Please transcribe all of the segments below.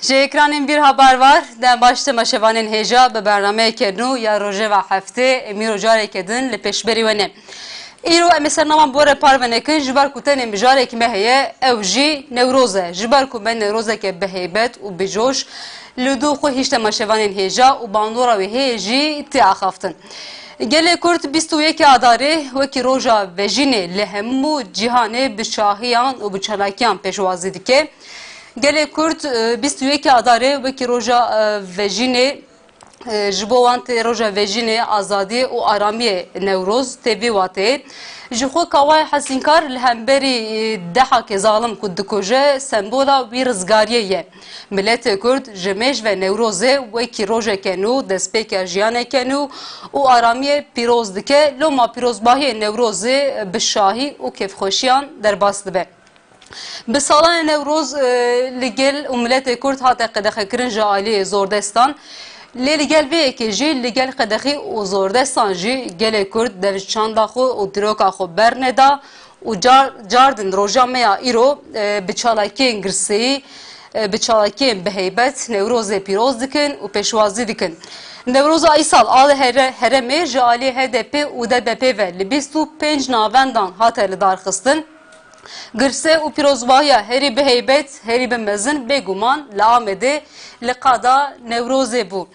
Ji ekranên bir haber var. Dem başta meşevanên hêja bi bernameyeke nû ya rojeva heftê em îro carekê din li pêşberî we ne. Îro em ê sernaman bore parvenekin ji ber ku tenê mijarekî me heye ew jî Newroz e. Ji ber ku me Newrozeke biheybet û bijoş li dû xwe hîşte meşevanên hêja û bandora wê heye jî tê axaftin. Gelê Kurd 21 Adarê wekî roja vejînê li hemû cîhanê bi şahiyan û bi çalakiyan pêşwazî dike. Gelê Kurd 21 Adarê wekî roja vejînê ji bo wan tê roja vejînê azadiyê û aramiyê Newroz tê vê watê ji xwe kawaya hesînkar li hemberî dehakê zalim ku dikuje sembola wî rizgariyê ye. Milletê Kurd ji mêj ve Newrozê wekî rojeke nû destpêka jiyaneke nû û aramiyê pîroz dike. Loma pîrozbahiyê Newrozê bi şahî û kêfxweşiyan derbas dibe. Bi salanê Newroz li gel û milletê Kurd hate qedexekirin ji aileyê Zordestan. Lê li gel vê yekê jî li gel qedexî û Zordestan jî gelê Kurd devçanda xwe û dîroka xwe berneda û cardin roja me ya îro bi çalakiyên girseyî bi çalakiyên biheybet Newrozê pîroz dikin û pêşwazî dikin. Newroza îsal alê heremê ji aliyê HDP û DBP ve li 25 navendan hate li darxistin. Girse û pîrozbahiya herî biheybet, herî bimezin bêguman li Amedê li qada Newrozê bû.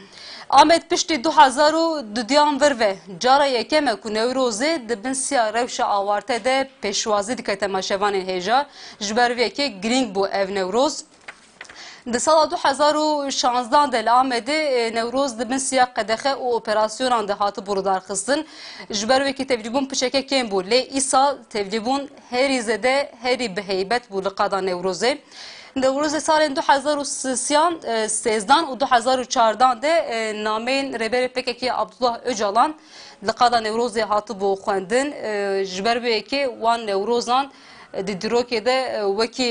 Amed piştî 2002 vir ve cara yekem e ku Newrozê di bin siya rewşa awarte de pêşwazî dike temaşevanên hêja ji ber vê yekê girîng bû ev Newroz. Di sala 2016 de li Amedê Newroz di bin siya qedexe û operasyonan de hatibû li darxistin. Ji ber wekî tevlîbûn pişeke kêm bû. Lê îsal tevlîbûn herî zêde herî biheybet bû li qada Newrozê. Newrozê salên 2013 û 2014 de nameyên rêberê PKK Abdullah Öcalan li qada Newrozê hatibû xwendin. Ji ber wê yekê wan Newrozan di dîrokê de wekî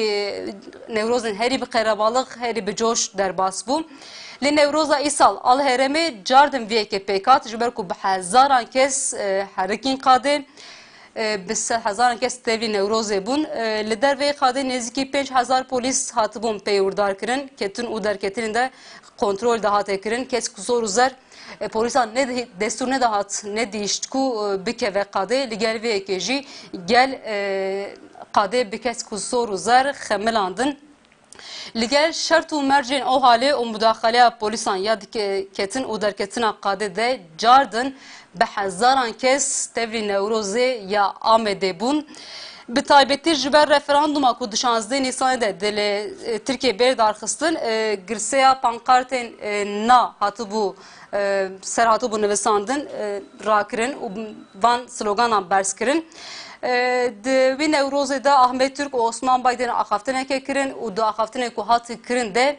Newrozên herî bi qerebalık herî bi coş derbas bû. Lê Newroza îsal al heremê cardin vê yekê pêkat ji ber ku bi hezaran kes herekîn qadê bi hezaran kes tevlî Newrozê bûn. Li dervê qadê nêzîkî 5000 polîs hatibûn peyûrdar kirin, ketin û derketinên de kontrol de hate kirin. Kes ku zor û zer polîsan destûr nedahat nedîşt ku bikeve qadê li gel vê yekê jî gel qadê bi kes ku zor û zer xemilandin. Li gel şert û mercên o halê û mudaxaleya polîsan ya ketin û derketina qadê de cardin bi hezaran kes tevlî Newrozê ya Amedê bûn. Bi taybetî ji ber referanduma ku di 16 Nîsanê de dilê Tirkiye bêr darxistin girseya pankartên na hatibû ser hatibû nivîsandin rakirin û van sloganan bers kirin. Di wî Newrozê de Ahmet Türk û Osman Baydenê axaftineke kirin û di axaftinê ku hate kirin de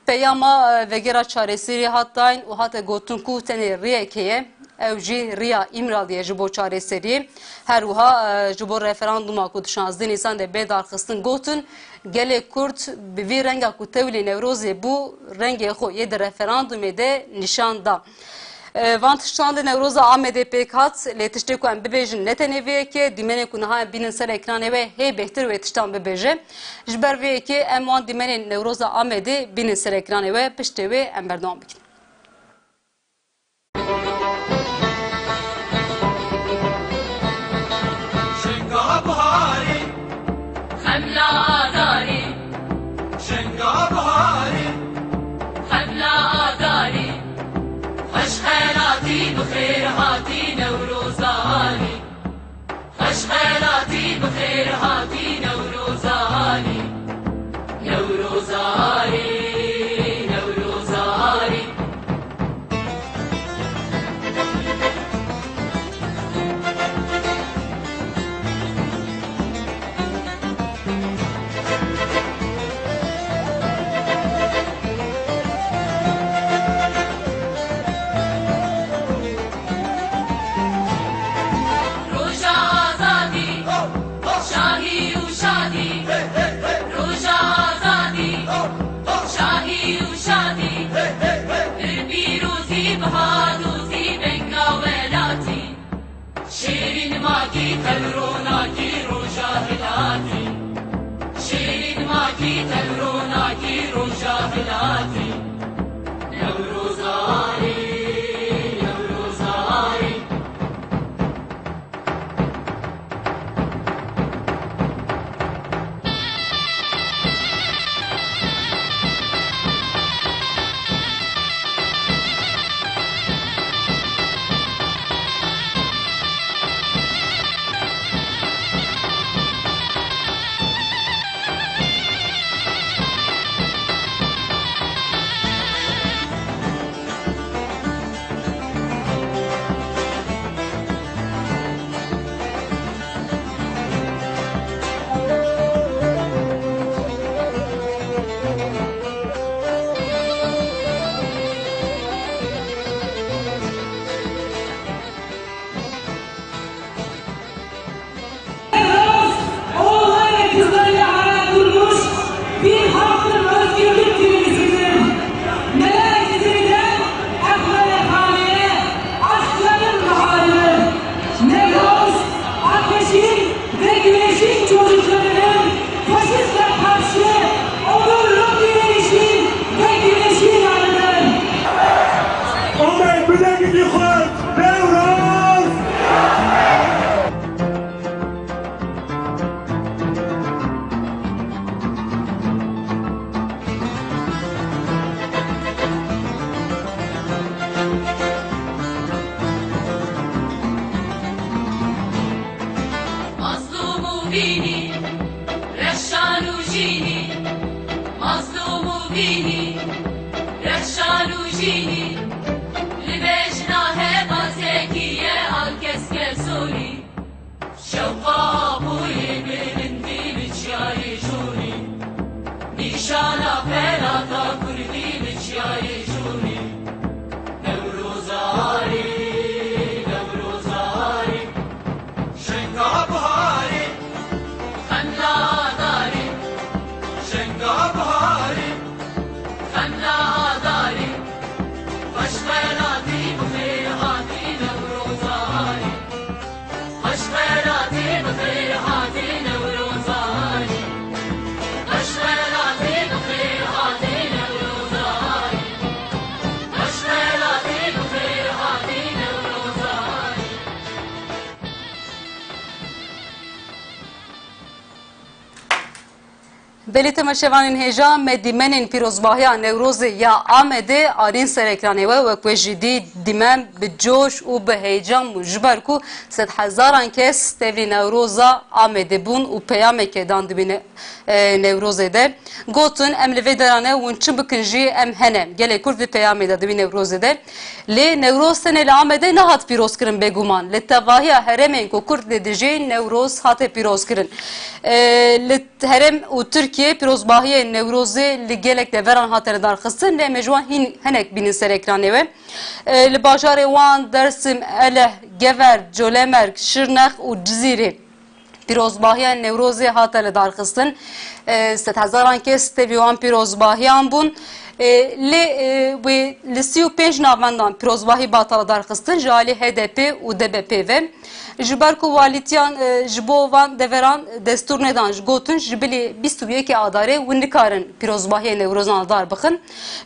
peyama vegera çareserî hat dayîn û hate gotin ku tenê rêyekê ye. Ew jî rêya îmraliyê ji bo çareseriyê. Her wiha ji bo referanduma ku 16 Nîsan de bê darxistin gotin gelê Kurd bi vî renga ku tevlî Newrozê bû rengê xwe yê di referandumê de nîşan da. Van tiştan de Newroza Amedê pêk hat lê tiştê ku em bibêjin ne tenê vê yekê dîmenê ku niha bînin ser ekranê we hê bêhtir wê tiştan bibêje. Ji ber vê yekê em wan dîmenên Newroza Amedê bînin ser ekranê we piştê wê em berdewam bikin. بخير هاتي نوروزاني خش خيراتي بخير هاتي نوروزاني نوروزاني نوروزاني شيرين ماكي تلروناكي روجا هلالي بینی رشان و جینی مظلوم و بینی رشان و جینی لبشنا هبازکیه آلکس کسونی شوقا بوی بلندی بچیای جونی نیشانا پلاتا کردی بچیای جونی نوروزاری نوروزاری شنگا بهاری خنا داری شنگا بهاری خنا داری خوشخیراتی بخیر هاتی نوروزاری خوشخیراتی بخیر هاتی نوروزاری خوشخیراتی بخیر هاتی نوروزاری خوشخیراتی بخیر هاتی نوروزاری بلی تماشاوان هجا مدیمن پیروزباهی نوروز یا آمده آرین سر اکرانه و کوجدی دیمن به جوش و به هیجان مجبر کو 100,000 کس تبلی نوروزا آمده بون و پیام که دان دبین نوروز ده گوتن ام لوی درانه ون چه بکنجی ام هنم گله کرد پیام ده دبین نوروز ده لی نوروز سنه آمده نه هات پیروز کرن بگومان لتواهی هرمین کو کرد دجی نوروز هات پیروز کرن لهرم و ترکیه پیروزباهی نوروزی لگلک دوران هاتر دار خستن لی مجوان هنک بین سر اکرانه و لباجار وان درسم اله گور جولمرگ شرنخ و جزیره پیروزباهی نوروزی هاتر دار خستن 100,000 کس تبیوان پیروزباهیان بون لی 35 نامندان پیروزباهی باطل دار خستن جالی HDP و DBP و جبر کو والیتیان جبوان دوران دستور ندان گوتن جبلی 21 آداره و نکارن پیروزباهی نوروزان دار بخن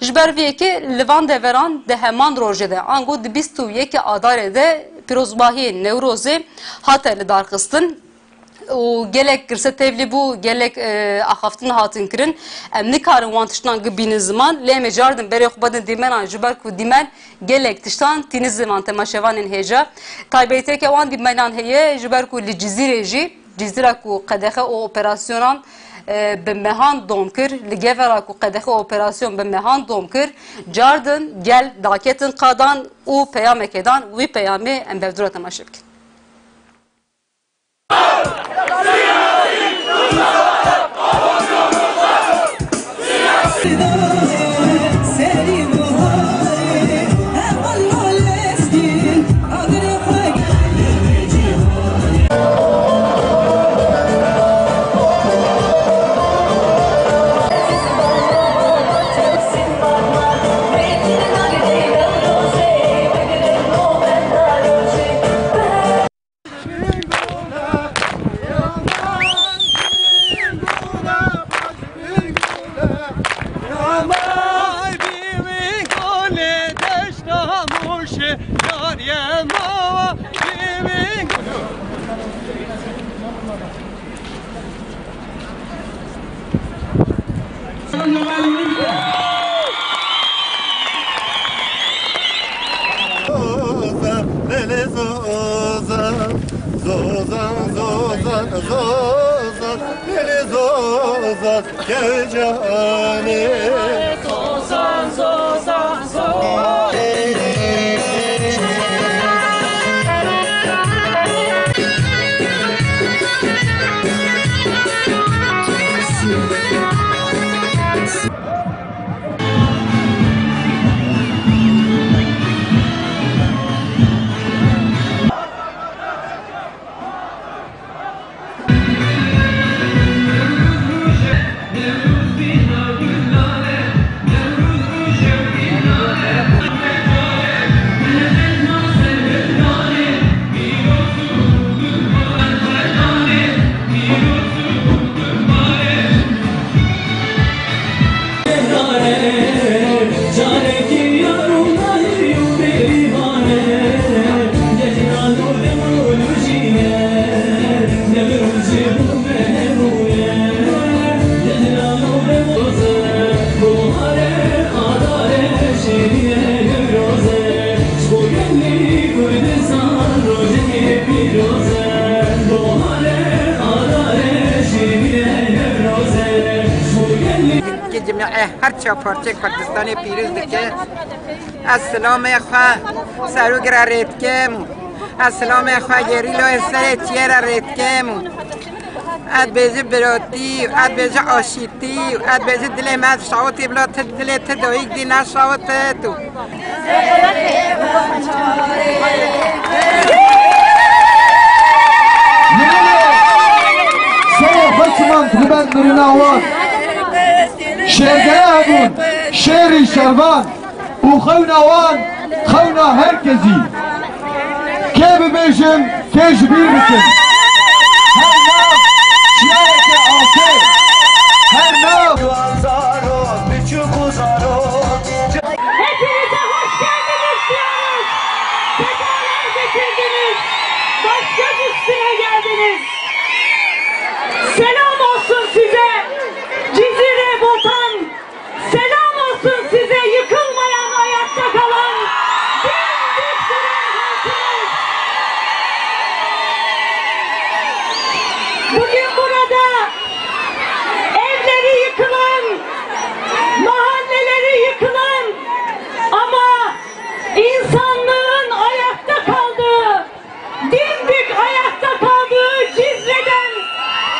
جبر وی که لوان دوران ده همان روزه ده آنگو 21 آداره ده پیروزباهی نوروزی هاتر دار خستن و gelek kirse tevli bu gelek axaftin hatin kirin em nikarin wan tiştan gibînin ziman lê me cardin berê xwe bedin dîmenan ji ber ku dîmen gelek tiştan tînin ziman temaşevanên hêja taybeteke wan dîmenan heye ji ber ku li Cizîrê jî Cizîra ku qedexe û operasyonan bi mehan dom kir li gevera ku qedexe operasyon bi mehan dom kir cardin gel daketin qadan û peyameke dan wî peyamê em bevdura temaşe bikin. Gel canım Zozan zozan zozan جميع هر چا پارچه کردستان پیروز دکه السلام خواه سرو گر رید کمو السلام خواه گری لو سر چیر رید کمو اد بیجه براتی اد بیجه آشیتی اد بیجه دل مد شاوتی بلا دل تدویک دی نشاوت تو Başman Tüben Nurinavan Şergeye abun Şeri Şervan U xevnavan Xevna herkesi Kebi beşim Keşbir bitin Her nav Şiyarete ase Her nav Zaro, küçük uzaro. Hepinize hoş geldiniz diyoruz. Sefalar getirdiniz. Başka üstüne geldiniz. Selam olsun size. Cizire vatan. Selam olsun size yıkılmayan, ayakta kalan dimdik duran halkımız. Bugün burada evleri yıkılan, mahalleleri yıkılan ama insanlığın ayakta kaldığı, dimdik ayakta kaldığı Cizre'den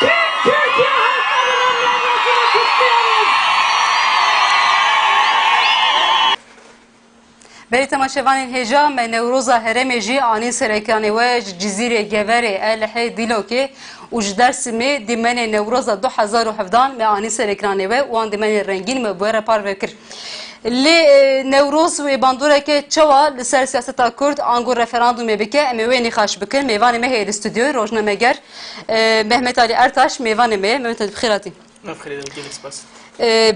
tüm Türkiye halklarının memleketini kutluyoruz. بری تماشاوان هجا من نوروزا هرم جی آنی سرکانی و جزیره گوره الحی دیلو که وج درس می دیمن نوروزا 2017 می آنی سرکانی و وان دیمن رنگین می بوره پار وکر لی نوروز و باندوره که چوا لسر سیاست کرد آنگو رفراندوم بکه امیوانی خاش بکن میوان مه الاستودیو روزنامه‌گر محمد علی ارتاش میوان مه محمد بخیراتی بخير جيلك سباس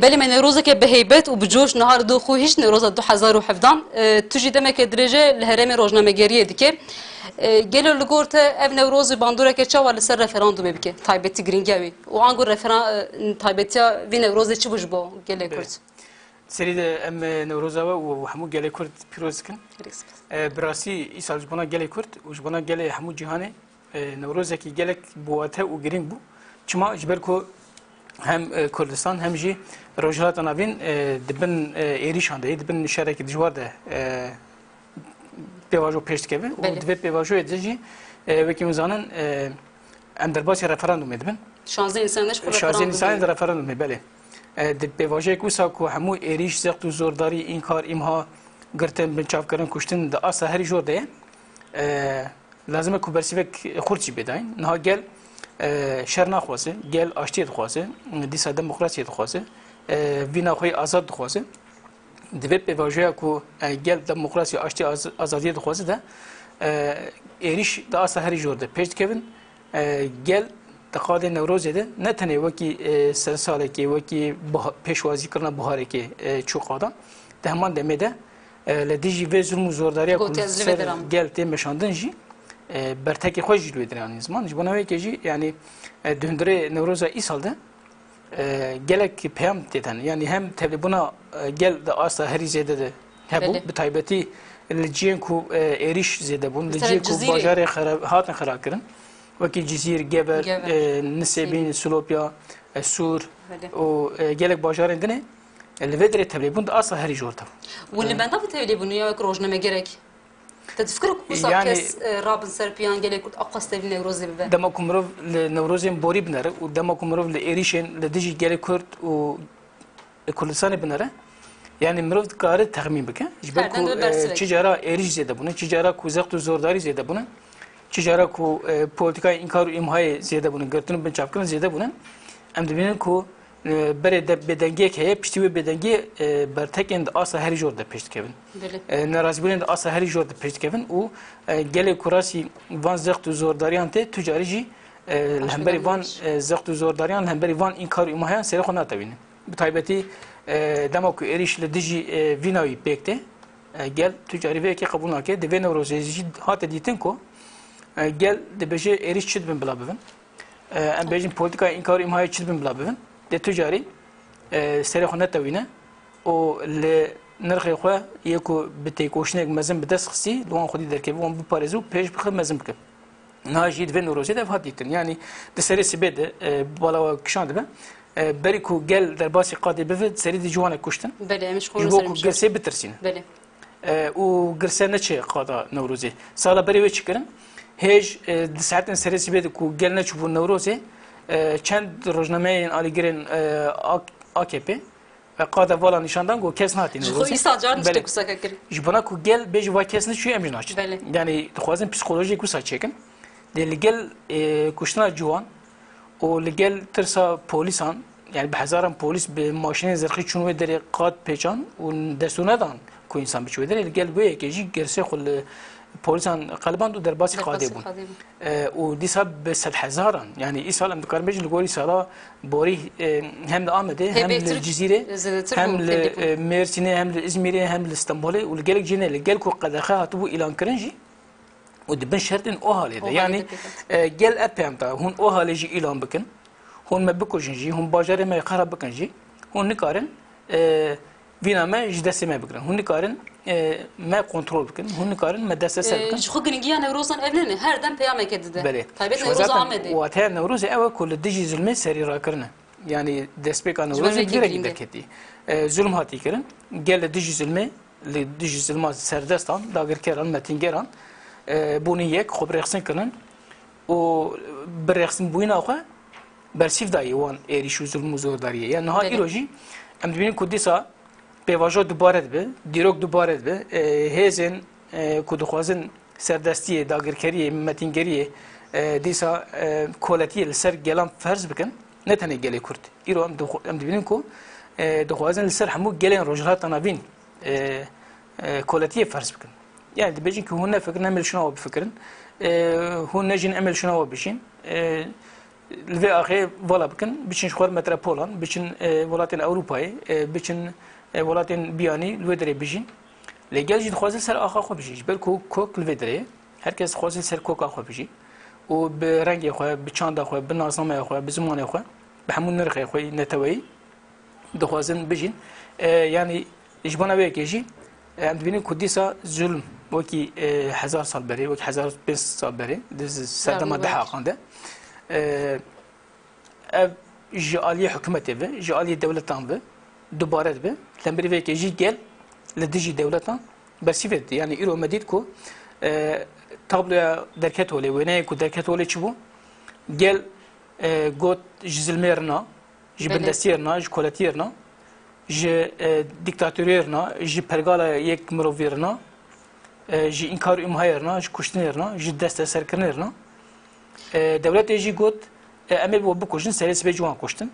بلی من نوروزه که بهیبت و بجوش نهار دو خو هیچ نوروز 2017 تجی دمه که درجه لهرم روزنامه‌گریه دیگه گلو لگورت اف نوروز باندوره که چوا لسر رفراندوم بکه تایبتی گرینگاوی و آنگو رفران تایبتیا وی نوروز چی بوش با گله کرد سريد ام نوروزا وحمو جالي كرد بيروزكن براسي يسال جبنا جالي كرد وجبنا جالي حمو جهاني نوروزا كي جالك بواته وجرين بو چما جبركو هم كردستان هم جي روجهات نافين دبن ايريشان ده دبن شارك دجوار ده بيواجو بيشت كبه ودبت بيواجو يدجي وكي مزانن ام درباسي رفراندوم دبن شانزه انسانش شازين انسان رفراندوم بله بواجه کوسا کو همو ایریش زخت و زورداری این کار ایمها گرتن بنچاف کردن کشتن د اسا هری جور ده لازمه کو برسیوک خورچی بداین نه گل شرنا خواسه گل اشتی خواسه دیسا دموکراسی خواسه وینا خوی آزاد خواسه دوی بواجه کو گل دموکراسی اشتی آزادی خواسه ده ایریش د اسا هری جور ده پیش کردن گل تقاضی نوروز ده نه تنها وکی سال کی وکی پیشوازی کردن بهاره کی چوقادا دهمان دمیده لدیجی و ظلم و زورداری کل گلت مشاندن جی برتکی خوش جلوی درانی زمان جبنا وکی جی یعنی دهندره نوروز ای سال ده گلک پیام دیدن یعنی هم تبلیغنا گل د آسا هری زیده ده هبو بتایبتی لجین کو ایریش زیده بون لجین کو باجار هاتن خراب کردن وکی جزیر گبر نسبین سلوپیا سور و گلک باجارن دنه الفدرة تبلیغون اصلا هری جورده واللي بنده تبلیغون یا روزنامه گرک تفكروا كوسا كاس رابن سربيان گلک اقصى تبلیغ نوروزی به دما کومرو نوروزیم بوری بنره و دما کومرو لایریشن لدیجی گلک کرد و کردستان بنره yani مرد کار تخمین بکن جبر کو چجارا ایریش زده بونه چجارا کوزخت و زورداری زده بونه چجارا کو پولیتیکای اینکار و امهای زیاده بودن گرتون بنچاف کردن زیاده بودن ام دبینن کو بره بدنگی که پشتی و بدنگی برتک اند آسا هری جور ده پشت کردن ناراضی بودن آسا هری جور ده پشت کردن و گل کراسی وان زخت و زورداریان ته تجاری جی همبری وان زخت و زورداریان همبری وان اینکار و امهای سری خو ناتوینن بتایبتی دما کو ایریش لدیجی ویناوی بکته گل تجاری و کی قبول نکرد دوی نوروزی هات دیتن کو gel de beje eriş çizbin bula bivin. Em bejin politika inkar imhaya çizbin bula bivin. De tücari seri xone tawine o le nirxi xwe yeko bitey koşnek mezin bides xisi luan xudi derkebi wan bu parezu peş bixi mezin bike. Najid ve norozi de hat dikin. Yani de seri sibe de bala kişan de بری کو گل در باسی قادی بفید سری دی جوان کشتن بله امش خون جبو سر کو مشارك گرسه بترسین بله و گرسه نچه قادا نوروزی سالا بری و چیکرن هیچ ساعتن سرسی بید کو گل نچبو نوروزی چند روزنامه این آلیگرین AKP قادا والا نشاندن گو کس نهاتی خو نوروزی ایسا جان نشته کسا کر جبنا کو گل بیج و کس نشوی امش ناشد بله. یعنی خوازن پسیکولوژی کو ساچکن دی لگل کشتنا جوان و لگل ترسا پولیسان yani به هزاران پلیس به ماشین زرقی چون در قاد پیچان و دستونه دان کو انسان بچو در گل به کی گرسه خل پلیسان قلبان در باسی قاده بون و دیسا به 100,000 yani این سال امکان بجن لگوری سالا بوری هم آمده هم الجزیره هم مرسینه هم ازمیره هم استانبول و لگل جنه لگل کو قدخه هاتبو اعلان کرنجی و دبن شرطن او حاله yani gel epem ta hun o hale ji ilan bikin hun me bikujin jî hun bajarê me xera bikin jî hun nikarin vîna me ji destê me bikirin hun nikarin me kontrol bikin hun nikarin me destê ser bikin ji xwe giringiya Newrozan evlene her dem peyameke dide belê taybet Newroza Amedê wataya Newrozê ew ku li dijî zulmê serî rakirine yani destpêka Newrozê direk derketî zulm hatî kirin gel li dijî zulmê li dijî zulma serdestan dagirkeran metîngeran بونی یک خوب رقصن کنن و بر رقصن بوینا خو برسیف دایی وان ایریشو ظلم زور داریه یعنی ها ایروجی ام ببینیم که دیسا پیواژو دوباره به دیروک دوباره به هزن که دخوازن سردستی داگرکری متینگری دیسا کولتی لسر گلام فرض بکن نه تنها گلی کرد ایرو ام ببینیم که دخوازن لسر همو گلین روجرات نابین کولتی فرض بکن yani dibêjin ki hûn ne fikirin em şuna we bifikirin hûn nejin em şuna we bişîn li vê axê vala bikin biçin ji xwe metropolan biçin welatên Ewropayê biçin welatên biyanî li vê derê bijîn lê gel jî dixwazin ser axa xwe bijî ji ber ku kok li vê derê herkes dixwazin ser koka xwe bijî û bi rengê xwe bi çanda xwe bi nasnamaya xwe bi zimanê xwe bi hemû nirxê xwe neteweyî dixwazin bijîn yani ji bona wê yekê jî em dibînin ku dîsa zulm وكي 1000 سال بري وكي 1500 سال بري دز سردما دحاقان ده جالية حكومتي به جالية دولتان به دوباره به تنبري في كي جي جل لديجي دولتان بس يفيد يعني إيرو مديد كو طابلو دركت ولي وينه كو دركت ولي چبو جل قوت جزلميرنا جبندسيرنا جكولاتيرنا ج ديكتاتوريرنا ج پرگالا يك مروفيرنا جی انکار امهایرنا جی کشتنیرنا جی دست سرکرنیرنا دولت جی گوت امیر بو بکشن سری سبی جوان کشتن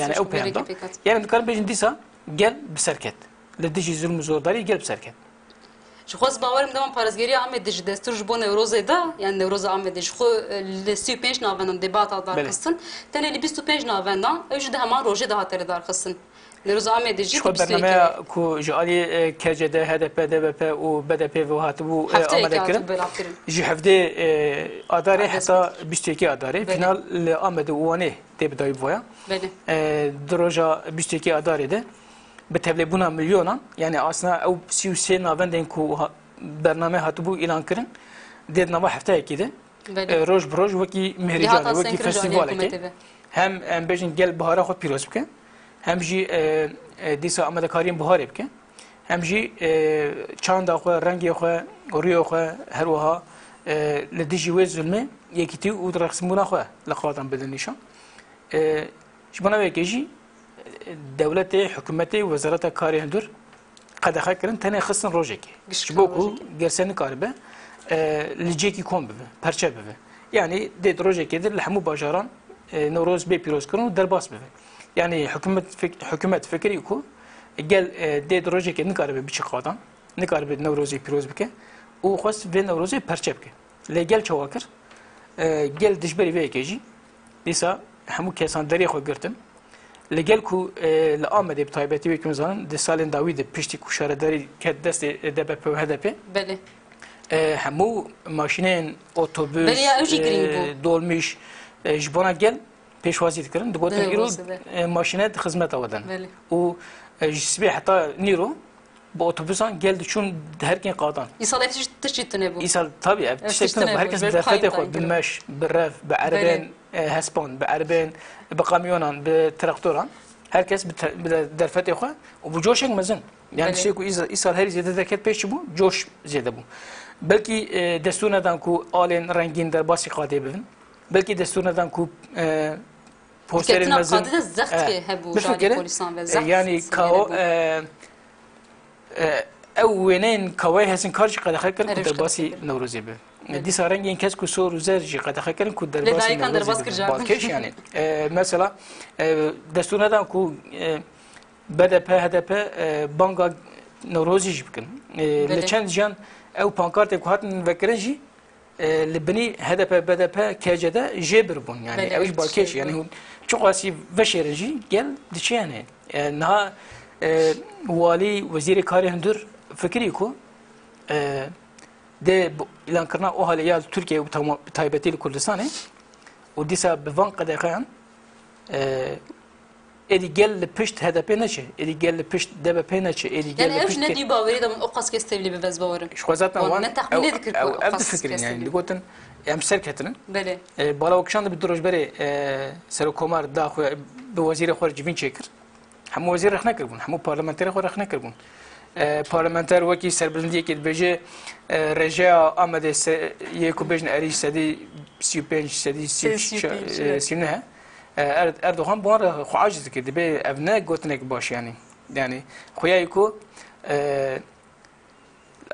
yani o peyanda yani dikkat bejin disa gel بسرکت لدیجی ظلم زورداری gel بسرکت ji xwe bawerim deman parêzgeriya Amedê ji destur ji bo Newrozê da yani Newroza Amedê ji xwe li 35 navendan debata darxistin tenê li 25 navendan ew ji de heman rojê de hatere darxistin Newroza Amedê jî برنامه کو جالی KCD HDP DBP و BDP و هاتبو آماده کردن جی هفته اداره حتی 22 اداره فینال آمده وانه تبدای بویا دروجا 22 اداره ده به تبلیغ میلیونان yani aslında o 33 navenden ku برنامه هاتبو اعلان کردن دید نوا هفته کیده روز بروز وکی مهرجان وکی فستیواله که هم بجن گل بهاره خود پیروز بکن هم جی دیسا آماده کاریم بهاره بکن هم جی چند آخو رنگی آخو روی آخو هر وها لدیجی وی ظلمه یکی تی او درخصم بنا آخو لقاطم بدن نشان شبنا ویکیجی دولت حکومت وزارت کاری هندور قد خاکرن تنه خصن روجکی شبوکو گرسنی کاری به لجیکی کم به پرچه به yani دید روجکی در لحمو باجاران نوروز بی پیروز کرن و درباس به yani حکومت فکری کو gel دید روجکی نکاری به بیچ قادان نکاری به نوروزی پیروز بکه او خواست به نوروزی پرچه بکه لگل چواکر gel دشبری ویکیجی دیسا همو کسان دری خو گرتن لگل کو لآمده بطایبتی و کمزانن ده سالن داوید پشتی کشارداری که دست DBP و HDP بله همو ماشینین اتوبوس دولمیش جبانا گل پیشوازی کردن دوگوتن ایرو ماشینات خدمت آوردن و جسبی حتی نیرو با اتوبوسان گل چون هر کین قادان ایسال تشتیت نبود ایسال طبیعی تشتیت نبود هر کس دفعه خود بالمش بالرف بعربان hespan, bi erbên, bi kamyonan, bi traktörان herkes bi derfetê xwe û bu coşek mezin. Yani şey ku îsal herî zêde derket pêş bû, coş zêde bû. Belkî destur nedan ku alên rengîn derbasî qadê bibin. Belkî destur nedan ku posterên mezin. Ketina qadê zextê hebû jarê polîsan ve zext. Yani kao ew wêneyên kawayê hezin kar jî qedexe kirin ku derbasî Newrozê be. Dîsa rengên kes ku sor û zer jî qedexe kirin ku derbasî Newrozê be. Balkêş yani. Mesela destur nedan ku BDP, HDP banga Newrozî jî bikin. Li çend jiyan ew pankartê ku hatin vekirin jî li binî HDP, BDP, KC'de jê birbûn. Yani ew jî balkêş yani çok asî veşêrin jî gel diçiyane. Niha walî wezîrê karê hundir fikirî ku dê îlankirina o halê ya Tirkiye û taybetî li Kurdistanê û dîsa bi van qedexeyan êdî gel li pişt HDP neçe, êdî gel li pişt DBP neçe, êdî gel li pişt... Yani ev ne dî bawerî de min o qas kes tevlî bi vez bawerim. Ji xwe zaten wan ne texmînê dikir ku ev difikirin yani digotin em serketinin. Belê. Bala wekşan da bi dirojberê serokkomar da xwe bi wezîrê xwe civîn çêkir. Hemû wezîr rex nekirbûn, hemû parlamenterê xwe rex nekirbûn. Parlamenter wekî serbirindiyekê dibêje rejeya Amedê yê ku bêjin êrî sedî 35 sedî 39 he. Erdoğan bu ara xwe aciz dikir dibe ev ne gotinek baş yani. Yani xuyayê ku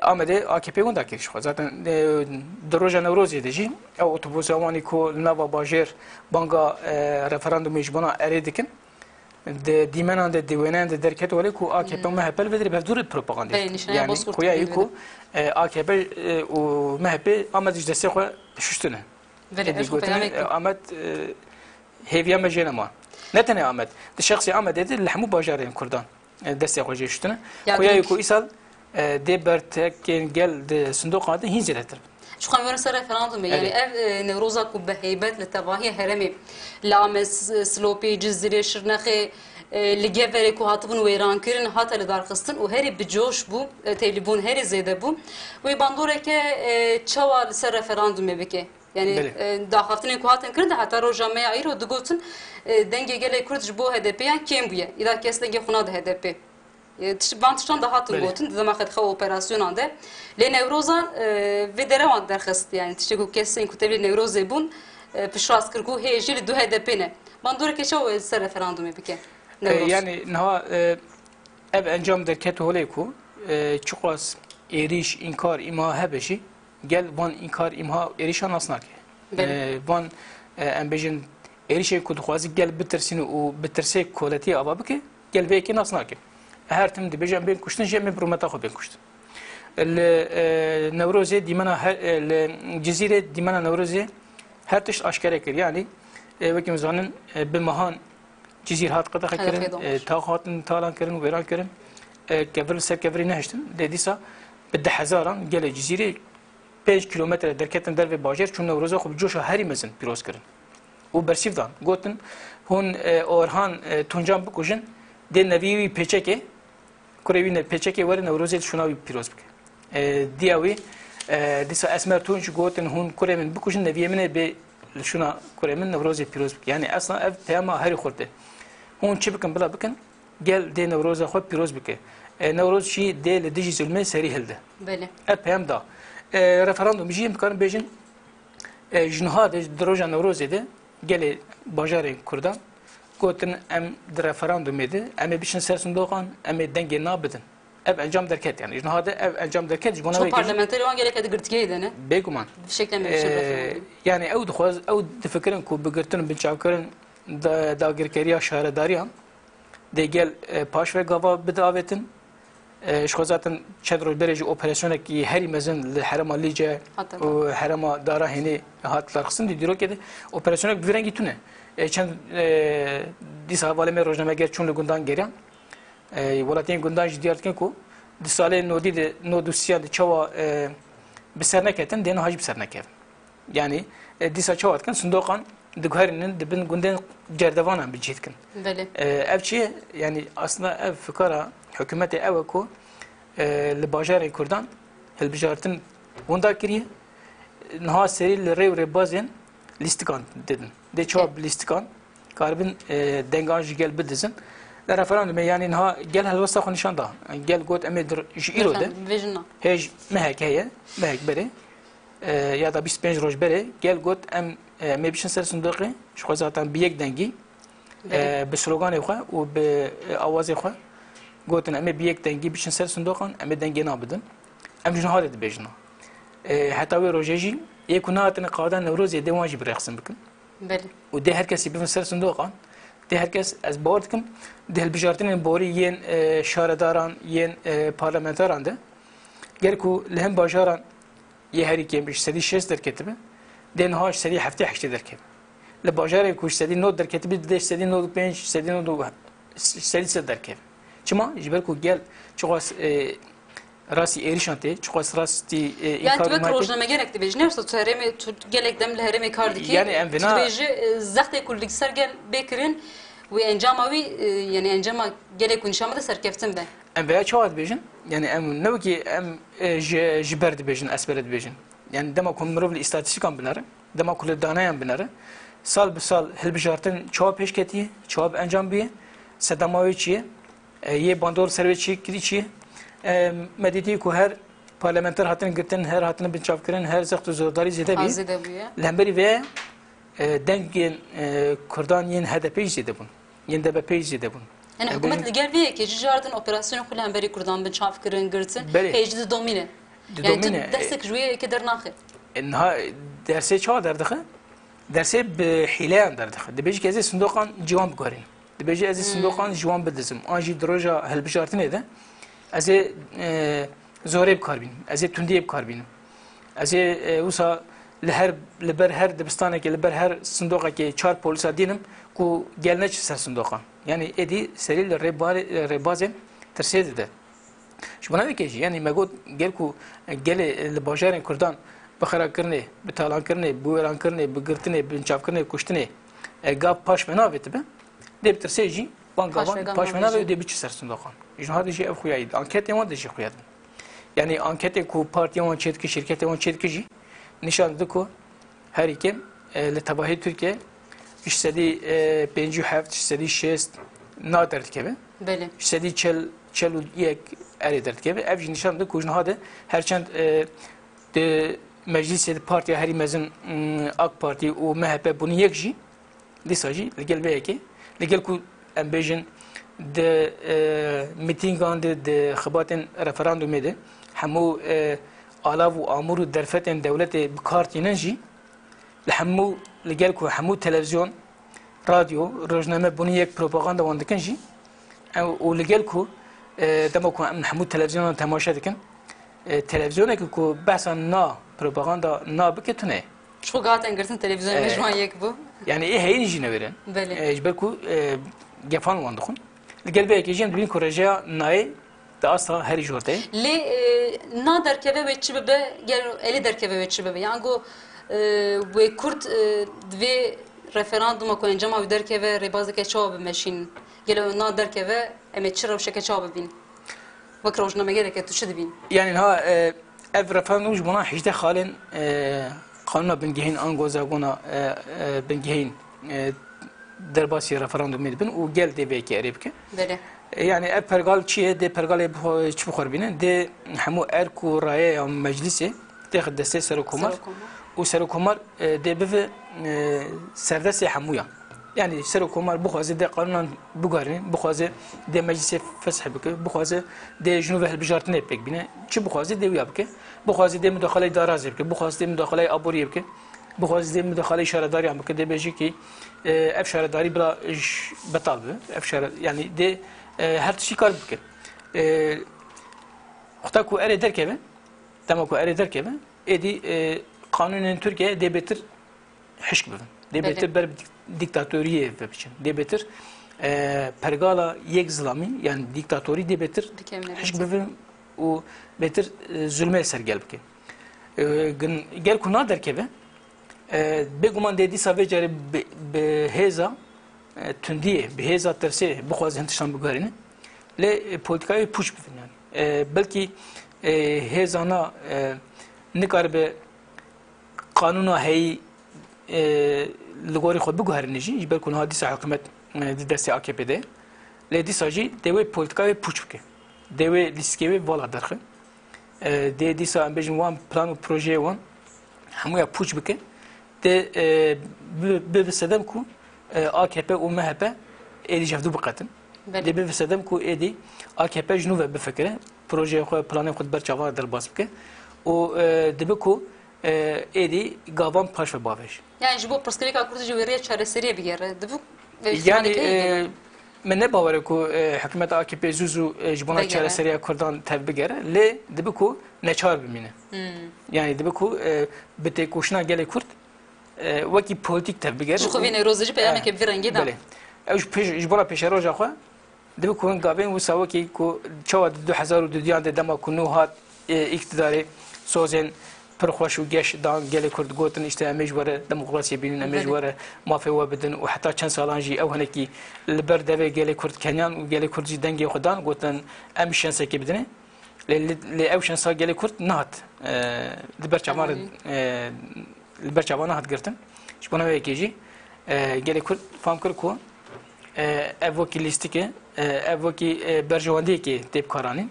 Amedê AKP wenda kir ji xwe. Zaten di roja Newrozê de jî ew otobûsa wanî ku li nava bajêr banga referandumê ji bona erê dikin. De dîmenan de dîwêneyan de derket wale ku AKP MHP li vedî bevdûrê propagandîst. Yani xuyayê ku AKP û MHP Amed ji destê xwe dişuştine. Amed hêviya me jê nema. Ne tenê Amed. Di şexsî Amedê de li hemû bajarên Kurdan destê xwe jê şutine. Xuyayê ku îsal dê bertekên gel di sindoqa de hîn zêdetir. Şu kan ser referandum yani ev Newroza ku bi heybet li tevahiya heremê li Amed Silopê Cizrê Şirnexê li geverê ku hatibûn wêrankirin hata li darxistin û herî bi coş bû tevlîbûn herî zêde bû wê bandoreke çawa li ser referandumê bike. Yani daxaftinên ku hatin kirin de heta roja me ya îro digotin dengê gelê Kurd ji bo HDP'yan kêm bûye. İda kes dengê xuna di HDP. Van tiştan da hatin gotin dema xedxe operasyonan de. Lê Newrozan vê derewan derxist yani tiştê ku kesên ku tevlî Newrozê bûn piştrast kir ku hê jî li du HDP ne. Bandoreke çawa ser referandumê bike. Yani niha ev encam derket holê ku çiqas êrîş inkar îma hebe jî gel van inkar imha êrîşa nas nake. Van em bêjin êrîşê ku dixwazî gel bitirsin û bitirsê koletiye ava bike gel vêkê nas nake. Her tim dibêje em bên kuştin jê em birometa xwe bên kuştin. Li Newrozê dîmena li Cizîrê dîmena Newrozê her tişt aşkere kir. Yani wekî em zanin bi mehan Cizîr hat qedexe kirin, taq hatin talan kirin, wêran kirin. Kevir ser kevirî nehiştin. Lê dîsa bi 10,000 gelê Cizîrê 5 kilometre derketin dervê bajêr çûn Newroza xwe bi coşa herî mezin pîroz kirin. û bersîv dan gotin hûn Orhan Tuncan bikujin dê nevî wî pêçekê kurê wî pêçekê were Newrozê şûna wî pîroz bike. Diya wî dîsa Esmer Tunç gotin hûn kurê min bikujin neviyê min ê bê şûna kurê min Newrozê pîroz bike. Yani esna ev peyama herî xurt e. Hûn çi bikin bila bikin gel dê Newroza xwe pîroz bike. Newroz jî dê li dijî zulmê serî hilde. Ev peyam da. Referandum jî em dikarin bêjin ji niha de di roja Newrozê de gelê bajarên Kurdan gotin em di referandumê de em ê biçin ser sindoqan em ê dengê nabidin. Ev encam derket yani. Ji niha de ev encam derket ji bona wê parlamenterê wan gelek hedi girtikiyê de ne? Bêguman. Yani ew dixwaz ew difikirin ku bigirtin binçavkirin dagirkeriya şaredariyan dê gel paş ve gava bidavetin شخو zaten çend roj berê jî operasyonekî herî mezin li herema Lîce û herema dara hênê hatlar xistin dî dîrokê de operasyonek bi vî rengî tune. Çend dîsa hevalê me rojnameger çûn li gundan geriyan. Welatiyên gundan jî diyar dikin ku di salê nodî de nodûsiya di çawa bi ser neketin dêne haj bi ser nekevin. Yani dîsa çawa dikin sindoqan diguherînin dibin gundên cerdevanan bicî dikin. Ev çi yani aslında ev fikara hükümeti ev ku li bajarê Kurdan hilbijartin wenda kiriye niha serî li rêw rêbazên listikan dedin. De çab listikan karbin denganj gel bidizin. Der referandum yani ha gel helvasta xo nişan da. Gel got emedir jiro de. Vejna. Hej mehek heye. Mehek bere. Ya da 25 roj bere. Gel got me bişin ser sunduqi. Şu zaten bir yek dengi. Be sloganı xo u be avazı xo. Gotin eme bir yek dengi bişin ser sunduqan eme dengi nabidin. Em jnahar ed bejna. Hatta ve rojeji yekunatın qadan nevroz dewan jib rexsin bikin. Beli. و ده هر کسی بفهم سر صندوق آن ده هر کس از باور کم ده البجارتین باری ین شارداران ین پارلمانتران ده گر کو لهم باجاران یه هری که بیش سری 6 در کتبه ده نهاش سری 7 8 در کتبه لباجاره کوش سری 9 در کتبه ده سری 95 سری 9 سری 3 در کتبه چما جبر کو گل چقاس راسی ایریشانته چقاس راستی Yani tüvek rojname gerek de bejne işte tereme gelek dem lehereme kardiki. Yani emvina beji zaxte kullik sergel bekirin ve encamavi yani encama gelek kunşama da serkeftin ben. em veya çavat bejin yani em ne ki em jiber bejin esberet bejin yani dema komrov istatistik am binare dema kul danayan binare sal bi sal hilbijartin çawap peşketiye çawap encam biye sedamavi çiye ye bandor serveçi kiriçiye mediti ku her parlamenter hatin girtin her hatin bin çavkirin her zextu zordari zede bi Azide bu ya. lemberi ve dengin Kurdan yen HDP zede bun yen DBP zede bun. Yani hükümet liger bir ki cicardın operasyonu kulan beri kurdan bin çavkirin girtin hecdi domine. Yani destek jüye ki dernaxı. انها درسه چه درده درسه به حیله درده دبیج که از صندوقان جوان بگارین دبیج از صندوقان جوان بدزم آنجی دروجا هل بشارتنه ده از زوره بکار بین از تندی بکار بین از وسا لهر لبر هر دبستانه که لبر هر صندوقه که 4 پلیس دینم کو گلنه چه سر صندوقان یعنی ادی سریل ربازه ترسیده ده شو بنا بکیجی یعنی مگود گل کو گل لباجارن کردان بخرا کرنه بتالان کرنه بویران کرنه بگرتنه بنچاف کرنه کشتنه گاب پاش مناوت به دب ترسیجی وان گابان پاش مناوت دب چه سر صندوقان جنها دیجی اف خویاید انکت ما دیجی خویاد یعنی انکت کو پارتی وان چت کی شرکت وان چت کی نشان ده کو هر یکم لتباهی ترکیه işsedi 57 işsedi 6 nadir kebe Beli. işsedi çel yek eridir kebe ev nişan da kujna hade herçend de meclis parti heri mezin AK Parti o MHP bunu yekji disaji legel beyeki legel ku embejin de mitingan de xabaten referandum de hamu alav و امور درفتن دولت بکارتیننجی لحمو لگل کو حمو تلویزیون رادیو روزنامه بونی یک پروپاگاندا واندکنجی و لگل کو دما کو من حمو تلویزیون تماشا دکن تلویزیون کو بحث نا پروپاگاندا نا بکتونه Şu gaten girsin televizyon mecmuan yek bu. yani heyin jine veren Beli. ejber ku gefan wandikun لگل be ekejin bin koreja nay da asla her jorte Li na derkeve ve çibebe gel eli derkeve ve çibebe. Yani bu ve Kürt ve referanduma ko encama ve derkeve rebazke çabı meşin. Gel na derkeve emet çırab şeke çabı bin. Vakra ujna gerek tuşu bin. yani ha ev referandum buna hicde halen kanuna bengehin angoza gona bengehin derbasi referandum edibin o gel de belki erebke Beli. yani ev pergal çiye de pergal çibu kharbine de hamu erku raye meclisi de deste serokomar o serokomar de beve serdesi hamuya yani serokomar bu xaze de kanun bu garin bu xaze de meclise fesih bike bu xaze de junu ve bijartın epek bine çi bu xaze de yapke bu xaze de müdahale daraz yapke bu xaze de müdahale abori yapke bu xaze de müdahale şaradari yapke de beji ki ev şaradari bla betal be ev şarad yani de her şey kar bike hatta ku ere derkebe tamam ku ere derkebe edi kanunun Türkiye de betir hışk bivin de betir ber diktatörüye ve biçim de betir pergala yek zlami yani diktatörü de betir hışk bivin o betir zulme sergel bike gel ku na derkebe beguman dedi savecari be heza tündiye be heza terse bu xaz hentişan bugarine le politikayı push bivin yani belki hezana nikar be kanuna hey لغوری خود بگوهرنی جی جبر کنها دیسا حکومت دستی AKP'de لی دیسا جی دوی پولیتیکای پوچ بکه دوی لیسکوی والا درخه دی دیسا ام بجن وان پلان و پروژه وان همویا پوچ بکه دی بفسدم کو AKP و MHP ایدی جفدو بقتن دی بفسدم کو ایدی AKP جنوب بفکره پروژه خود پلان خود برچاوا در باز بکه و دبی کو ایدی گاوان پاش و باوش Yani ji bo proskrika kurd ji wêriya çareseriye bigere divu yani من نباوره کو حکومت AKP زوزو جبونا چارەسەریya Kurdan tev bigere lê dibi ku neçar bimîne yani dibi ku bi têkoşina gelê Kurd wekî politik tev bigere ji xwe vê nêrozê jî peyameke bi vî rengî da ew ji bona pêşeroja xwe dibi ku hin gavên wisa wekî ku çawa 2002 de dema ku nû hat iktidarê sozên پر خوش و گش دان گل کرد گوتن işte امج وره دموکراسی بینن امج وره مافی و بدن و حتی چند سالان جی او هنکی لبر دوی گل کرد کنیان و گل کرد جی دنگی خودان گوتن ام شانس کی بدنه ل او شانس گل کرد نهات لبر چمار لبر چوانه هات گرتن شبونه وکی جی گل کرد فهم کر کو evvoki listike evvoki berjewandi ki tep karanin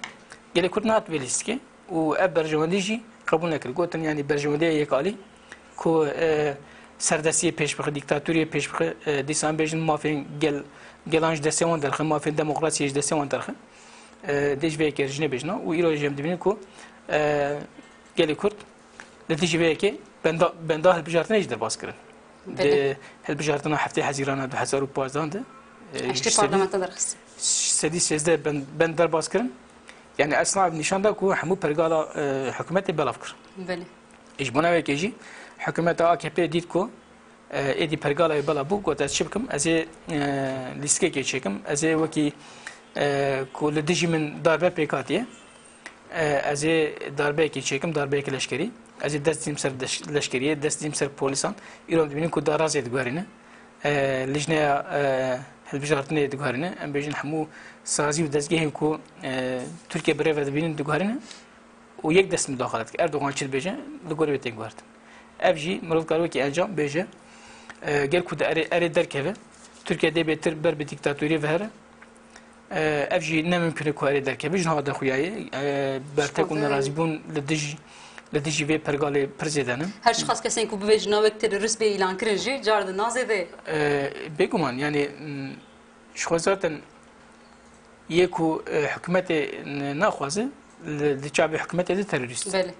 gele kurd nat ve listike u ev berjewandi jî قبول نکرد گفتن یعنی برجومدی یکالی کو سردستی پیش بخ دیکتاتوری پیش بخ دیسان بیشن مافین گلانج دستیوان درخه مافین دموکراسی دستیوان درخه دیج وی کرجنه بیشنا و ایرو جم دبین کو گلی کرد دیج وی کی بندا هل بجارتنا ایج در باز کردن هل بجارتنا هفته حزیرانه 2015 ده اشتی پارلمانتا درخست سدی سیزده بند در باز کردن yani esnaf nişanda ku hemu pergala hükümeti belafkır. Beli. İjbuna ve keji hükümeti AKP dit ku edi pergala bela bu gotas çibkim eze liske geçekim eze vaki ku ledijimin darbe pekatiye eze darbe geçekim darbe leşkeri eze destim ser leşkeriye destim ser polisan İran dibinin ku daraz edgarine lijnaya هالبجارتنا دقارنا أم بيجن حمو سازي ودزجهم كو تركيا بريفر دبين دقارنا ويك دست مداخلات أردوغان شد بيجن دقاري بتيجي قارت أبجي مرض قالوا كي أنجام بيجه قال كود أري دركه تركيا دي بيتر بر بديكتاتوري فهره أبجي نممكن كو أري دركه بيجن هذا خوياي برتكون رازبون لديجي في برقالي برزيدانم هر شخص كسين كو بيجن ناوك تيرورست بي إعلان كرنجي جارد نازده بيكمان يعني شو zaten يكو حكومتي ناخذ الشعب حكومتي دي تيرورست بله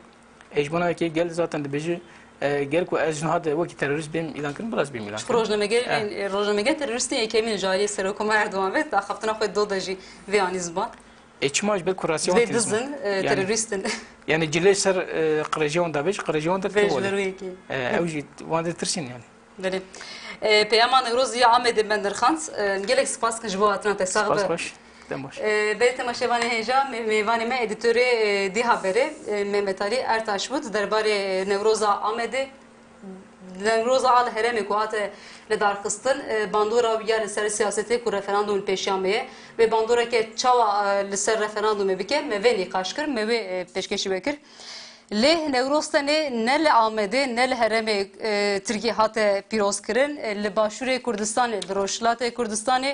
اجبنا كي قال zaten بيجي قال كو اجنهاد وقت تيرورست بيم اعلان كرن بلاش بيم اعلان روزنامه تيرورست يكمل جاري سركم اردوان بيت اخفتنا خو دودجي في انيزبان اچماج بالكوراسيون دزن تيرورستن يعني جلي سر قريجون دابج قريجون در تقول اوجي وان ترسين يعني بله پیامان روزی عامد بندرخانس گلک سپاس که جواب اتنا تساق سپاس باش دموش بیت مشوان هجا میوان ما ادیتور دی خبره مهمت علی ارتاش بود درباره نوروزا عامد نوروزا al heremi ku hate لدارخستن باندورا ویار سر سیاستی کو رفراندوم پیشیامه و باندورا که چاوا لسر رفراندوم بکر مو نقاش کر مو پیشکشی بکر له نوروستانه نل آمده نل هرم ترکیه هات پیروز کردن لباشور کردستان لروشلات کردستان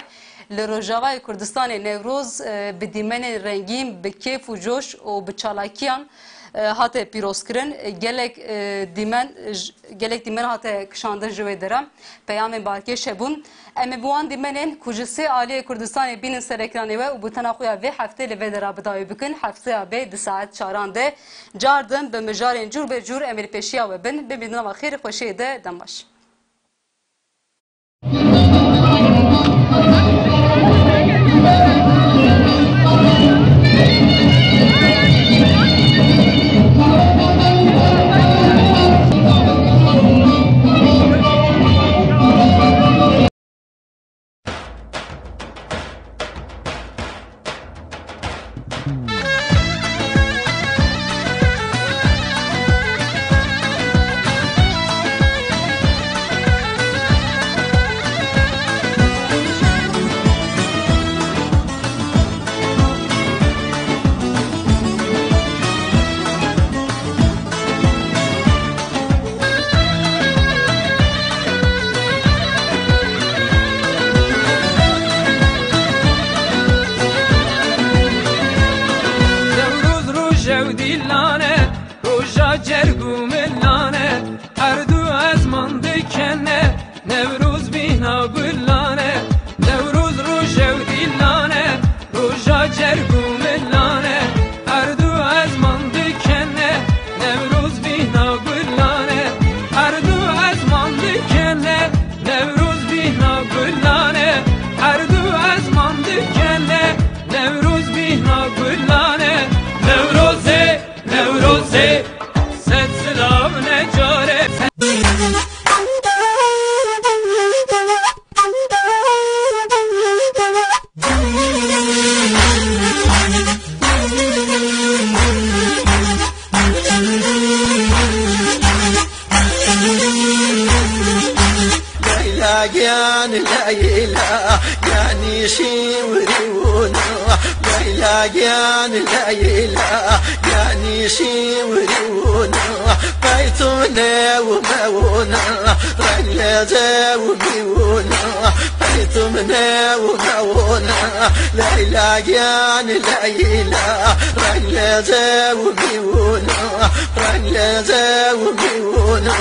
لروجاوای کردستان نوروز بدیمن رنگین به کیف و جوش و به چالاکیان هات پیروز کردن گلک دیمن هات کشانده جوی درم پیام باکی شبون ام بوان دیمنن کجسی عالی کردستان بین سر اکرانی و بوتنا خویا و هفته لی ودرا بدای بکن هفته به 2 ساعت چارانده جاردن به مجارن جور به جور امر پیشیا و بن ببینم خیر خوشی ده دماش جرگو ملانه هر دو از من دکنه نوروز بینا گلانه نوروز روژه و دیلانه روژا جرگو ملانه هر دو از من دکنه نوروز بینا گلانه هر دو از من دکنه نوروز بینا گلانه هر دو از من دکنه نوروز بینا گلانه نوروزه نوروزه ست سلام نجاره ليلى يعني شيوريونا ليلى يعني شيوريونا بيتنا ومونا رجلة وميونا بيتنا ومونا ليلى رجلة وميونا رجلة وميونا